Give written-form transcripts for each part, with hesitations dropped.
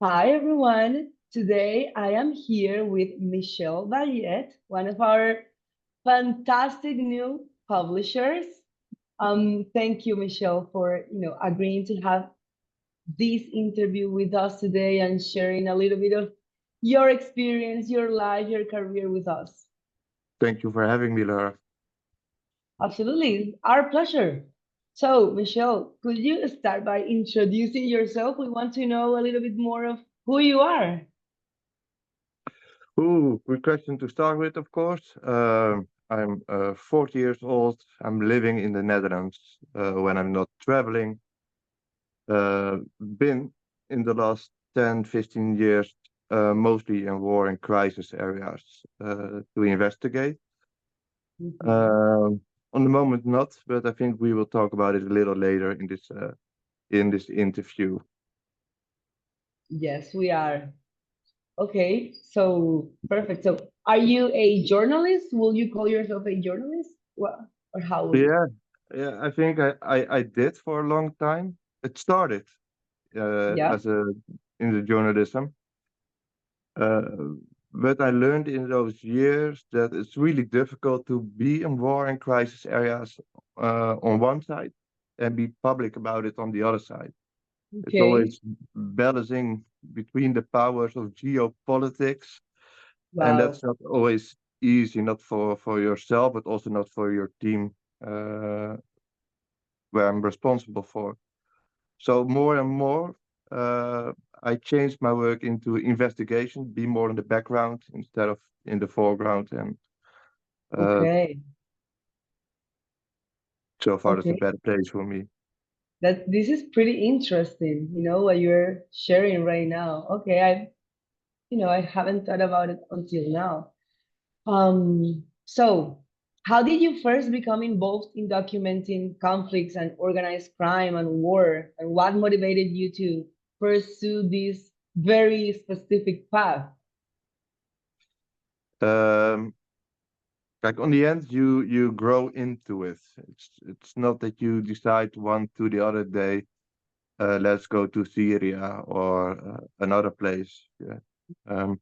Hi, everyone. Today I am here with Michel Baljet, one of our fantastic new publishers. Thank you, Michelle, for agreeing to have this interview with us today and sharing a little bit of your experience, your life, your career with us. Thank you for having me, Laura. Absolutely, our pleasure. So, Michelle, could you start by introducing yourself? We want to know a little bit more of who you are. Ooh, good question to start with, of course. I'm 40 years old. I'm living in the Netherlands when I'm not traveling. Been in the last 10, 15 years mostly in war and crisis areas to investigate. Mhm. On the moment, not, but I think we will talk about it a little later in this interview. Yes, we are. Okay, so perfect. So, are you a journalist? Will you call yourself a journalist? What or how? Yeah, yeah, I think I did for a long time. It started Yeah. as a in the journalism. Uh, but I learned in those years that it's really difficult to be in war and crisis areas on one side and be public about it on the other side. It's Okay. always balancing between the powers of geopolitics, and Wow. that's not always easy, not for yourself, but also not for your team uh, where I'm responsible for. So more and more, uh, I changed my work into investigation, be more in the background instead of in the foreground, and uh, Okay. so far it's a Okay. better place for me. That this is pretty interesting, what you're sharing right now. Okay, I haven't thought about it until now. So how did you first become involved in documenting conflicts and organized crime and war? And what motivated you to pursue this very specific path? Um, like on the end, you grow into it. It's not that you decide one to the other day, let's go to Syria or another place. Yeah. Um,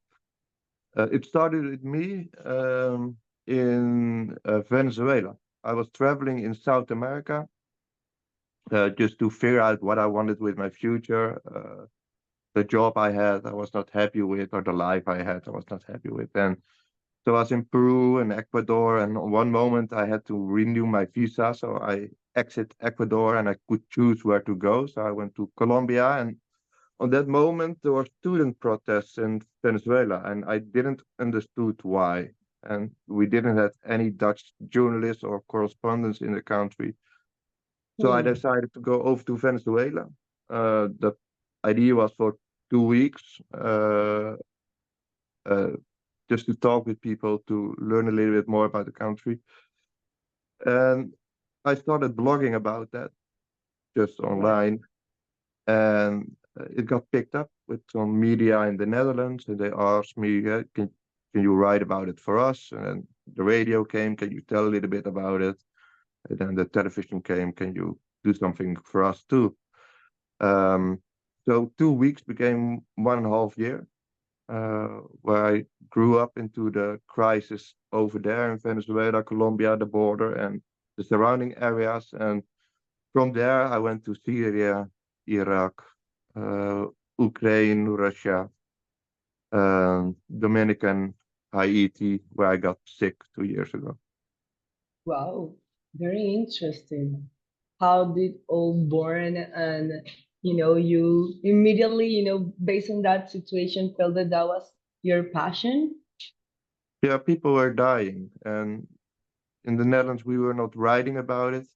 it started with me in Venezuela. I was traveling in South America just to figure out what I wanted with my future. The job I had, I was not happy with, or the life I had, I was not happy with. And so I was in Peru and Ecuador, and on one moment I had to renew my visa, so I exit Ecuador and I could choose where to go. So I went to Colombia, and on that moment there were student protests in Venezuela, and I didn't understood why. And we didn't have any Dutch journalists or correspondents in the country. So I Hmm. decided to go over to Venezuela. The idea was for 2 weeks, uh, just to talk with people to learn a little bit more about the country. And I started blogging about that just Right. online, and it got picked up with some media in the Netherlands, and they asked me, can you write about it for us? And then the radio came, can you tell a little bit about it? And then the television came, can you do something for us too? Um, so 2 weeks became 1.5 year, where I grew up into the crisis over there in Venezuela, Colombia, the border, and the surrounding areas. And from there, I went to Syria, Iraq, uh, Ukraine, Russia, Dominican, Haiti, where I got sick 2 years ago. Wow. Very interesting. How did all born and you immediately, based on that situation, felt that that was your passion? Yeah, people were dying, and in the Netherlands, we were not writing about it.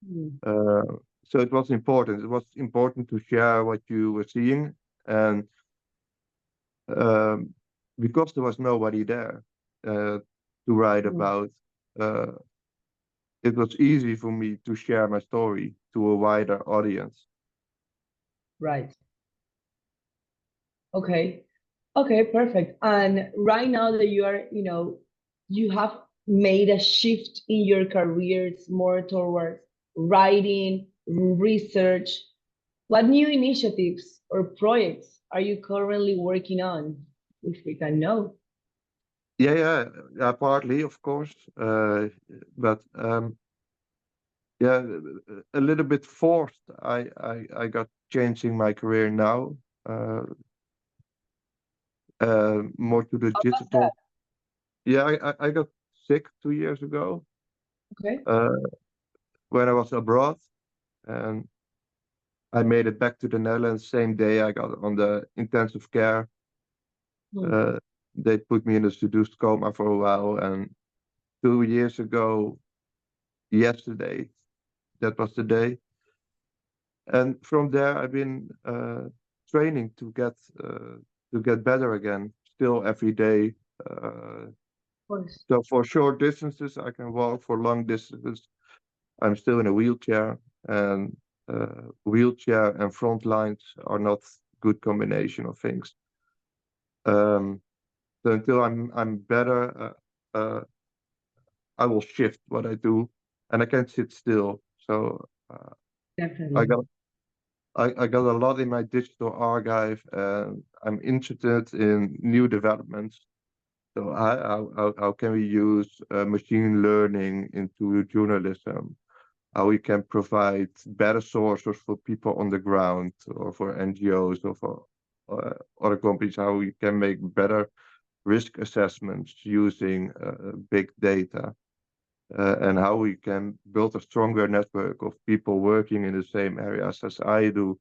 Hmm. Uh, so it was important. It was important to share what you were seeing, and um, because there was nobody there to write Hmm. about, uh, it was easy for me to share my story to a wider audience. Right. Okay. Okay, perfect. And right now that you are, you have made a shift in your careers more towards writing, research, what new initiatives or projects are you currently working on, if we can know? Yeah, partly, of course, but yeah, a little bit forced. I got changing my career now, uh, more to the How was that? digital. Yeah, I got sick 2 years ago, Okay. uh, when I was abroad, and I made it back to the Netherlands same day I got on the intensive care. Hmm. Uh, they put me in a seduced coma for a while, and 2 years ago, yesterday, that was the day. And from there, I've been training to get better again, still every day. Uh, Of course. so for short distances, I can walk. For long distances, I'm still in a wheelchair, and wheelchair and front lines are not good combination of things. Um, so until I'm better, I will shift what I do, and I can't sit still. So I Definitely. got I got a lot in my digital archive, and I'm interested in new developments. So how can we use machine learning into journalism? How we can provide better sources for people on the ground, or for NGOs, or for other companies? How we can make better risk assessments using big data, and how we can build a stronger network of people working in the same areas as I do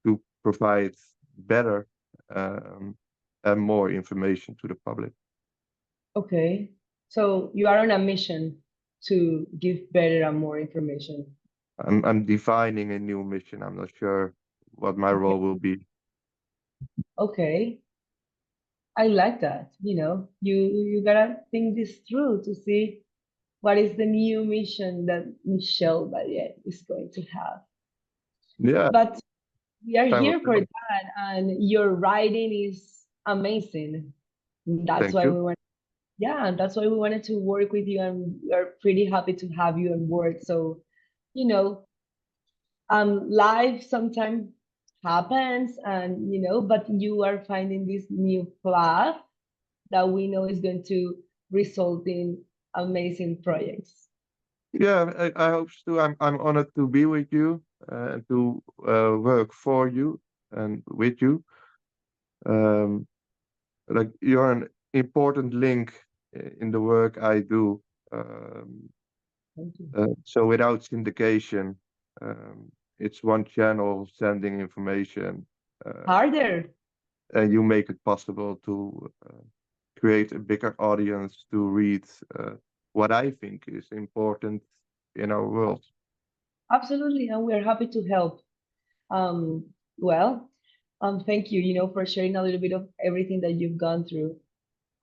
to provide better um, and more information to the public. Okay. So you are on a mission to give better and more information. I'm defining a new mission. I'm not sure what my Okay. role will be. Okay. I like that. You gotta think this through to see what is the new mission that Michel Baljet is going to have. Yeah, But we are time will here for tell. that, and your writing is amazing. That's Thank why you. we want, yeah, and that's why we wanted to work with you, and we are pretty happy to have you on board. So, you know, life sometimes happens, and but you are finding this new path that we know is going to result in amazing projects. Yeah, I hope so. I'm honored to be with you, and to work for you and with you. Um, like, you're an important link in the work I do. Um, Thank you. so without syndication, it's one channel sending information, uh, Harder. and you make it possible to create a bigger audience to read what I think is important in our world. Absolutely, and we're happy to help. Um, well, thank you, for sharing a little bit of everything that you've gone through.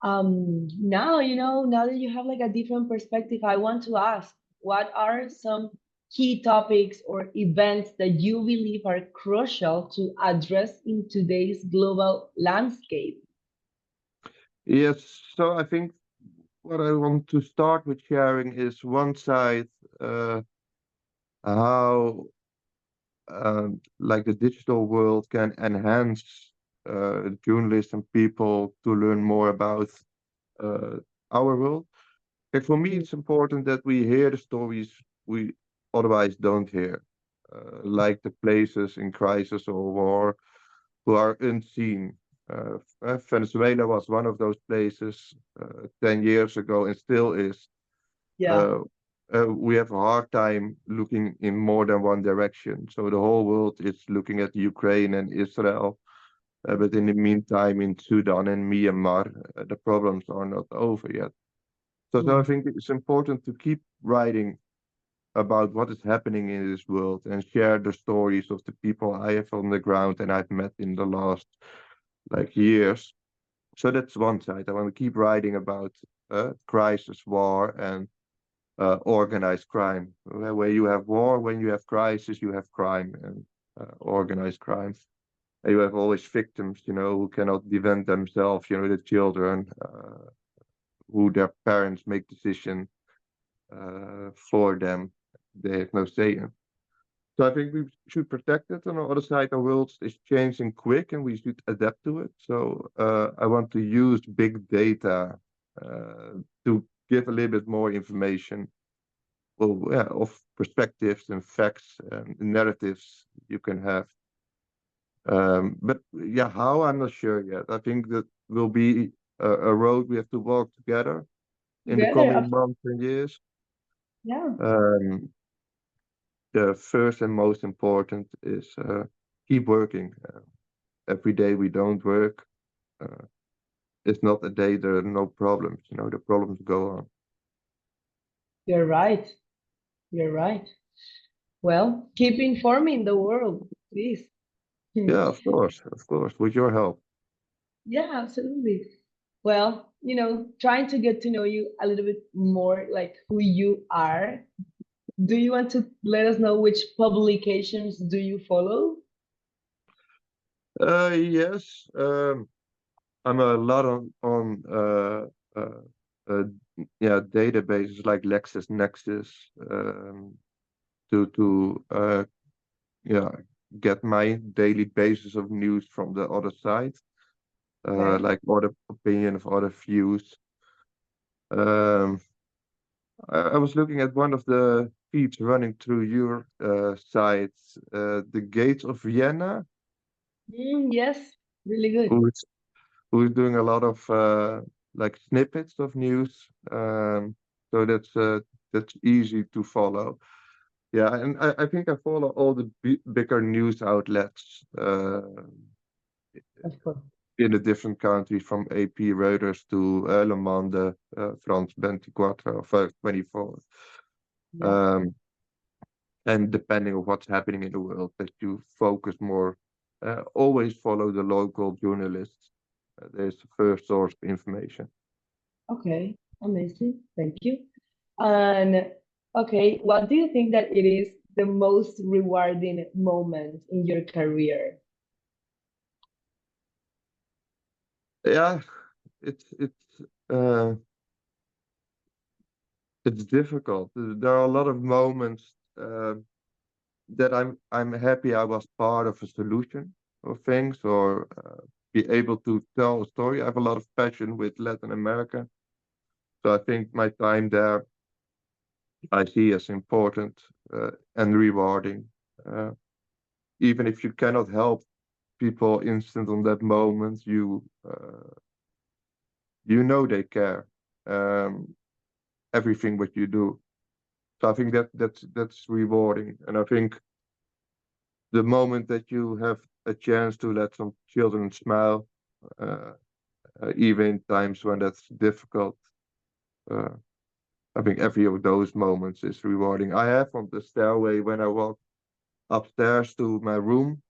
Now, now that you have like a different perspective, I want to ask, what are some key topics or events that you believe are crucial to address in today's global landscape? Yes, so I think what I want to start with sharing is one side, how like the digital world can enhance journalists and people to learn more about uh, our world. Like, for me, Mm. it's important that we hear the stories we otherwise don't hear, like the places in crisis or war who are unseen. Venezuela was one of those places 10 years ago, and still is. Yeah, Uh, we have a hard time looking in more than one direction. So the whole world is looking at Ukraine and Israel. But in the meantime, in Sudan and Myanmar, the problems are not over yet. So I mm, think it's important to keep writing about what is happening in this world and share the stories of the people I have on the ground and I've met in the last like years. So that's one side. I want to keep writing about crisis, war, and organized crime. Where you have war, when you have crisis, you have crime and organized crime. And you have always victims, who cannot defend themselves. The children, who their parents make decisions for them. They have no say in. So I think we should protect it. On the other side, the world is changing quick, and we should adapt to it. So I want to use big data to give a little bit more information, well, yeah, of perspectives and facts and narratives you can have. But yeah, how I'm not sure yet. I think that will be a road we have to walk together in the Together, coming months and years. yeah, Um, the first and most important is keep working. Every day we don't work, uh, it's not a day there are no problems. You know, the problems go on. you're right. You're right. Well, keep informing the world, please. Yeah, of course, with your help. Yeah, absolutely. Well, trying to get to know you a little bit more, like who you are. Do you want to let us know which publications do you follow? Yes, I'm a lot on uh, uh, yeah, databases like LexisNexis to yeah, get my daily basis of news from the other side, Okay. like other opinion of other views. Um, I was looking at one of the feeds running through your site, the Gates of Vienna, Yes, really good. who's who's doing a lot of like snippets of news. So that's easy to follow. Yeah, and I think I follow all the bigger news outlets Of course. in the different countries, from AP, Reuters to Le Monde, France 24, or 524. Yeah. Um, and depending on what's happening in the world, that you focus more. Always follow the local journalists. There's the first source of information. Okay. Amazing. Thank you. And okay, what do you think that it is the most rewarding moment in your career? Yeah, it's uh, it's difficult. There are a lot of moments that I'm happy I was part of a solution of things, or be able to tell a story. I have a lot of passion with Latin America, so I think my time there I see as important and rewarding. Uh, Even if you cannot help people instant on that moment, you know they care. Everything what you do. So I think that's rewarding, and I think the moment that you have a chance to let some children smile, uh, even in times when that's difficult, uh, I think every of those moments is rewarding. I have on the stairway when I walk upstairs to my room,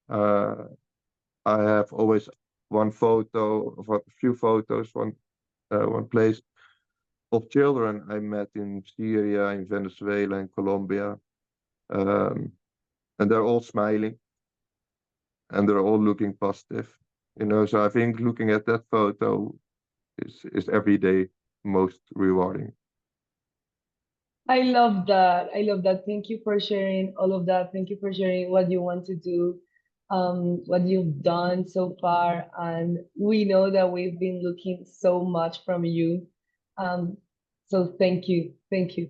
uh, I have always one photo of a few photos, one place of children I met in Syria, in Venezuela, in Colombia, um, and they're all smiling and they're all looking positive. You know, so I think looking at that photo is every day most rewarding. I love that. I love that. Thank you for sharing all of that. Thank you for sharing what you want to do, what you've done so far. And we know that we've been looking so much from you. Um, so thank you. Thank you.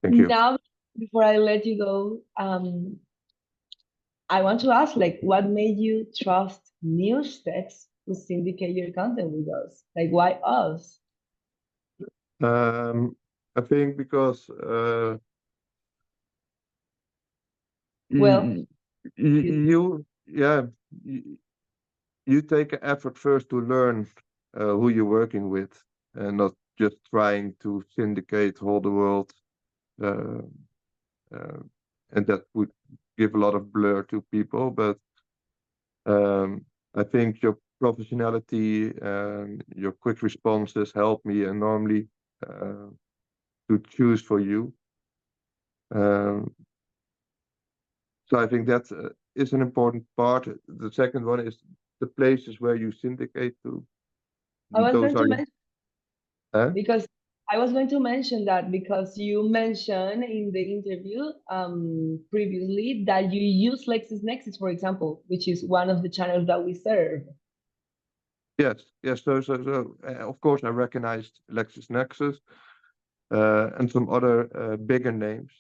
Thank you. Now, before I let you go, I want to ask, like, what made you trust Newstex to syndicate your content with us? Like, why us? Um, I think because Well, you, you- you yeah, you, you take an effort first to learn who you're working with, and not just trying to syndicate all the world, uh, uh, and that would give a lot of blur to people. But I think your professionality and your quick responses help me enormously uh, to choose for you. Um, so I think that is an important part. The second one is the places where you syndicate to. I was Those going are, to mention huh? because I was going to mention that because you mentioned in the interview previously that you use LexisNexis, for example, which is one of the channels that we serve. Yes, yes. Of course, I recognized LexisNexis and some other bigger names.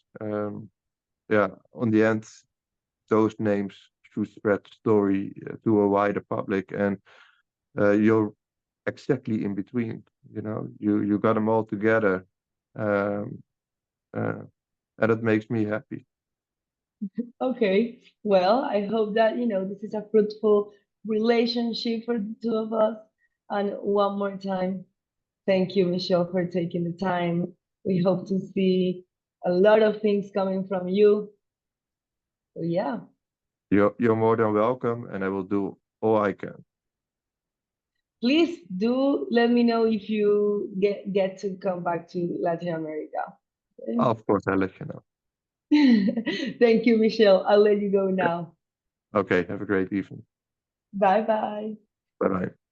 Yeah, on the end, those names should spread the story to a wider public, and you're exactly in between. You got them all together, um, uh, and it makes me happy. Okay, well, I hope that, this is a fruitful relationship for the two of us. And one more time, thank you, Michelle, for taking the time. We hope to see a lot of things coming from you. So, yeah, You're more than welcome, and I will do all I can. please do let me know if you get to come back to Latin America. Okay? Of course, I'll let you know. Thank you, Michelle. I'll let you go now. Okay, have a great evening. Bye bye. Bye bye.